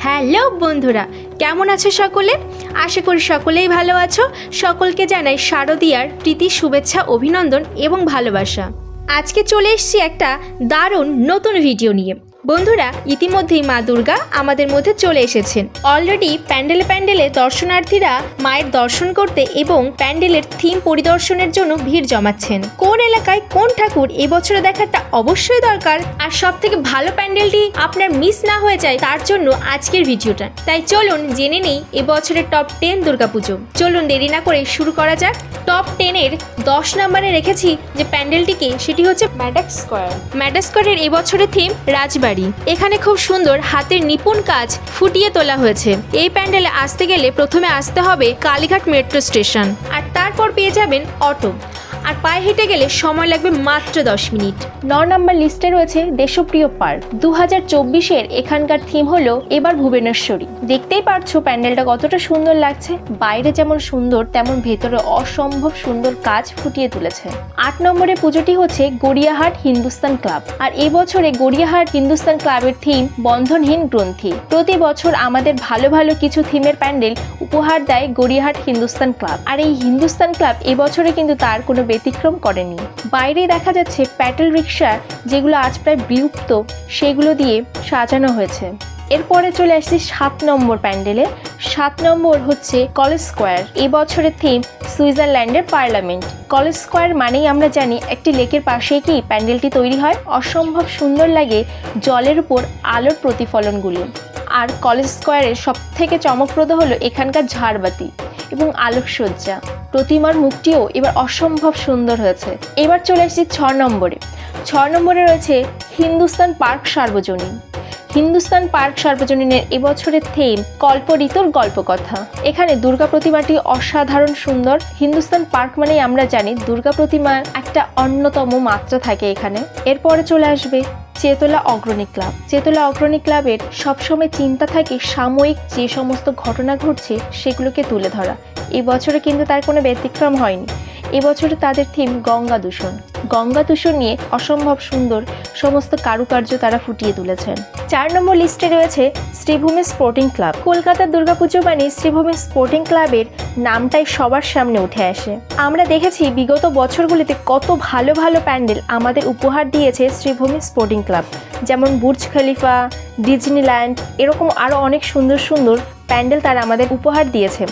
Hello বন্ধুরা, কেমন আছো সকলে? আশা করি সকলেই ভালো আছো। সকলকে জানাই শারদীয়ার প্রীতি, শুভেচ্ছা, অভিনন্দন এবং ভালোবাসা। আজকে চলে এসেছি একটা দারুণ নতুন ভিডিও নিয়ে। বন্ধুরা, ইতিমধ্যেই মা দুর্গা আমাদের মধ্যে চলে এসেছেন। অলরেডি প্যান্ডেলে দর্শনার্থীরা মায়ের দর্শন করতে এবং প্যান্ডেলের থিম পরিদর্শনের জন্য ভিড় জমাচ্ছেন। কোন এলাকায় কোন ঠাকুর এবছরে দেখাটা অবশ্যই দরকার, আর সব থেকে ভালো প্যান্ডেলটি আপনার মিস না হয়ে যায় তার জন্য আজকের ভিডিওটা। তাই চলুন জেনে নেই এবছরের টপ 10 দুর্গাপুজো। চলুন দেরি না করে শুরু করা যাক। টপ 10-এর 10 নম্বরে রেখেছি যে প্যান্ডেলটিকে, সেটি হচ্ছে ম্যাডাক্স স্কোয়ারের এবছরের থিম রাজবাড়ি। এখানে খুব সুন্দর হাতের নিপুণ কাজ ফুটিয়ে তোলা হয়েছে। এই প্যান্ডেলে আসতে গেলে প্রথমে আসতে হবে কালীঘাট মেট্রো স্টেশন, আর তারপর পেয়ে যাবেন অটো, আর পায়ে হেঁটে গেলে সময় লাগবে মাত্র 10 মিনিট। 9 নম্বর লিস্টে রয়েছে দেশপ্রিয় পার্ক। 2024-এর এখানকার থিম হলো এবার ভুবনেশ্বরী। দেখতেই পারছো প্যান্ডেলটা কতটা সুন্দর লাগছে। বাইরে যেমন সুন্দর, তেমন ভেতরে অসম্ভব সুন্দর কাজ ফুটিয়ে তুলেছে। 8 নম্বরে পুজোটি হচ্ছে গড়িয়াহাট হিন্দুস্তান ক্লাব, আর এবছরে গড়িয়াহাট হিন্দুস্তান ক্লাবের থিম বন্ধনহীন গ্রন্থি। প্রতি বছর আমাদের ভালো ভালো কিছু থিমের প্যান্ডেল উপহার দেয় গড়িয়াহাট হিন্দুস্তান ক্লাব, আর এই হিন্দুস্তান ক্লাব এবছরে কিন্তু তার কোনো ব্যতিক্রম করেনি। বাইরে দেখা যাচ্ছে প্যাটেল রিক্সা, যেগুলো আজ প্রায় বিলুপ্ত, সেগুলো দিয়ে সাজানো হয়েছে। এরপরে চলে আসছি 7 নম্বর প্যান্ডেলে। 7 নম্বর হচ্ছে কলেজ স্কোয়ার। এবছরের থিম সুইজারল্যান্ডের পার্লামেন্ট। কলেজ স্কোয়ার মানেই আমরা জানি একটি লেকের পাশে কি প্যান্ডেলটি তৈরি হয়। অসম্ভব সুন্দর লাগে জলের উপর আলোর প্রতিফলনগুলি। আর কলেজ স্কোয়ারের সব থেকে চমকপ্রদ হলো এখানকার ঝাড়বাতি এবং আলোকসজ্জা। প্রতিমার মুখটিও এবার অসম্ভব সুন্দর হয়েছে। এবার চলে আসছি 6 নম্বরে। 6 নম্বরে রয়েছে হিন্দুস্তান পার্ক সার্বজনীন। হিন্দুস্তান পার্ক সার্বজনীনের এবছরের থিম কল্প ঋতুর গল্পকথা। এখানে দুর্গা প্রতিমাটি অসাধারণ সুন্দর। হিন্দুস্তান পার্ক মানেই আমরা জানি দুর্গা প্রতিমার একটা অন্যতম মাত্রা থাকে এখানে। এরপরে চলে আসবে চেতলা অগ্রণী ক্লাব। চেতলা অগ্রণী ক্লাবের সবসময় চিন্তা থাকে সাময়িক যে সমস্ত ঘটনা ঘটছে সেগুলোকে তুলে ধরা। এবছরে কিন্তু তার কোনো ব্যতিক্রম হয়নি। এবছরে তাদের থিম গঙ্গা দূষণ। গঙ্গা দূষণ নিয়ে অসম্ভব সুন্দর সমস্ত কারুকার্য তারা ফুটিয়ে তুলেছেন। 4 নম্বর লিস্টে রয়েছে শ্রীভূমি স্পোর্টিং ক্লাব। কলকাতার দুর্গাপুজো মানে শ্রীভূমি স্পোর্টিং ক্লাবের নামটাই সবার সামনে উঠে আসে। আমরা দেখেছি বিগত বছরগুলিতে কত ভালো ভালো প্যান্ডেল আমাদের উপহার দিয়েছে শ্রীভূমি স্পোর্টিং ক্লাব, যেমন বুর্জ খলিফা, ডিজনিল্যান্ড, এরকম আরও অনেক সুন্দর সুন্দর প্যান্ডেল তারা আমাদের উপহার দিয়েছে।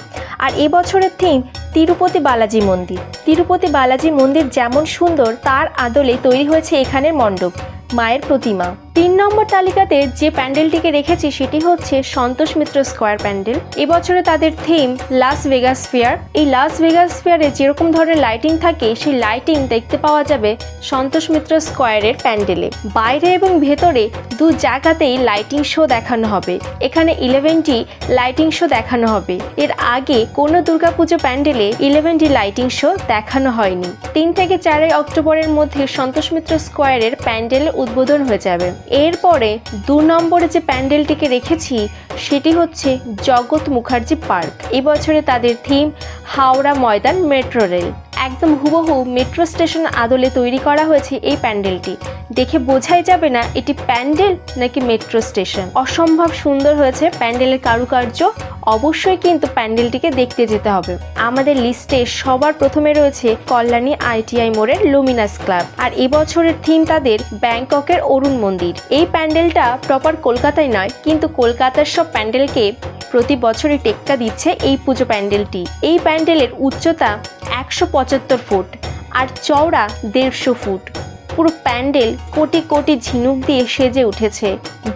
আর এবছরের থিম তিরুপতি বালাজি মন্দির। তিরুপতি বালাজি মন্দির যেমন সুন্দর, তার আদলে তৈরি হয়েছে এখানের মণ্ডপ, মায়ের প্রতিমা। 3 নম্বর তালিকাতে যে প্যান্ডেলটিকে রেখেছি সেটি হচ্ছে সন্তোষ মিত্র স্কোয়ার প্যান্ডেল। এবছরে তাদের থিম লাস ভেগাস ফেয়ার। এই লাস ভেগাস ফেয়ারে যেরকম ধরনের লাইটিং থাকে, সেই লাইটিং দেখতে পাওয়া যাবে সন্তোষ মিত্র স্কোয়ারের প্যান্ডেলে। বাইরে এবং ভেতরে দু জায়গাতেই লাইটিং শো দেখানো হবে। এখানে 11টি লাইটিং শো দেখানো হবে। এর আগে কোনো দুর্গাপুজো প্যান্ডেলে 11টি লাইটিং শো দেখানো হয়নি। 3 থেকে 4 অক্টোবরের মধ্যে সন্তোষ মিত্র স্কোয়ারের প্যান্ডেলের উদ্বোধন হয়ে যাবে। এরপরে 2 নম্বরে যে প্যান্ডেলটিকে রেখেছি সেটি হচ্ছে জগৎ মুখার্জি পার্ক। এবছরে তাদের theme Howrah Maidan metro rail. একদম হুবহু মেট্রো স্টেশন আদলে তৈরি করা হয়েছে এই প্যান্ডেলটি। দেখে বোঝাই যাবে না এটি প্যান্ডেল নাকি মেট্রো স্টেশন। অসম্ভব সুন্দর হয়েছে প্যান্ডেলের কারুকার্য। অবশ্যই কিন্তু প্যান্ডেলটিকে দেখতে যেতে হবে। আমাদের লিস্টে সবার প্রথমে রয়েছে কল্যাণী ITI মোড়ের লুমিনাস ক্লাব, আর এবছরের থিম তাদের ব্যাংককের অরুণ মন্দির। এই প্যান্ডেলটা প্রপার কলকাতায় নয়, কিন্তু কলকাতার সব প্যান্ডেলকে প্রতি বছরই টেক্কা দিচ্ছে এই পুজো প্যান্ডেলটি। এই প্যান্ডেলের উচ্চতা 175 ফুট আর চওড়া 150 ফুট। পুরো প্যান্ডেল কোটি কোটি ঝিনুক দিয়ে সেজে উঠেছে।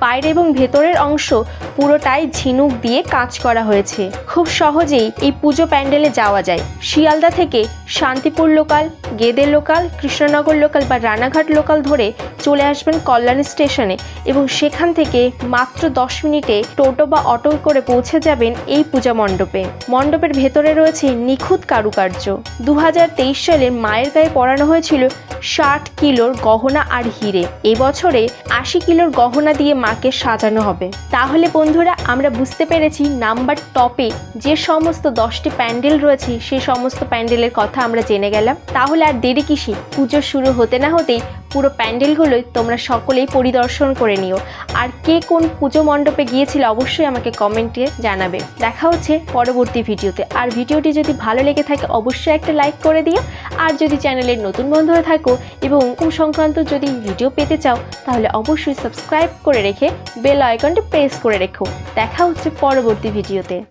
বাইরে এবং ভেতরের অংশ পুরোটাই ঝিনুক দিয়ে কাজ করা হয়েছে। খুব সহজেই এই পুজো প্যান্ডেলে যাওয়া যায়। শিয়ালদা থেকে Shantipur local, Gede local, Krishnanagar local বা রানাঘাট লোকাল ধরে চলে আসবেন কল্যাণী স্টেশনে, এবং সেখান থেকে মাত্র 10 মিনিটে টোটো বা অটো করে পৌঁছে যাবেন এই পূজা মণ্ডপে। মণ্ডপের ভেতরে রয়েছে নিখুঁত কারুকার্য। 2023 সালে মায়ের গায়ে পরানো হয়েছিল 60 কিলোর গহনা আর হিরে। এবছরে 80 কিলোর গহনা দিয়ে মাকে সাজানো হবে। তাহলে বন্ধুরা, আমরা বুঝতে পেরেছি নাম্বার টপে যে সমস্ত 10টি প্যান্ডেল রয়েছে সেই সমস্ত প্যান্ডেলের কথা আমরা জেনে গেলাম। তাহলে আর দেরি কিসে, পুজো শুরু হতে না হতেই পুরো প্যান্ডেলগুলোই তোমরা সকলেই পরিদর্শন করে নিও। আর কে কোন পুজো মণ্ডপে গিয়েছিলে অবশ্যই আমাকে কমেন্টে জানাবে। দেখা হচ্ছে পরবর্তী ভিডিওতে। আর ভিডিওটি যদি ভালো লেগে থাকে অবশ্যই একটা লাইক করে দিও। আর যদি চ্যানেলের নতুন বন্ধু হয়ে থাকো এবং সংক্রান্ত যদি ভিডিও পেতে চাও তাহলে অবশ্যই সাবস্ক্রাইব করে রেখে বেল আইকনটি প্রেস করে রেখো। দেখা হচ্ছে পরবর্তী ভিডিওতে।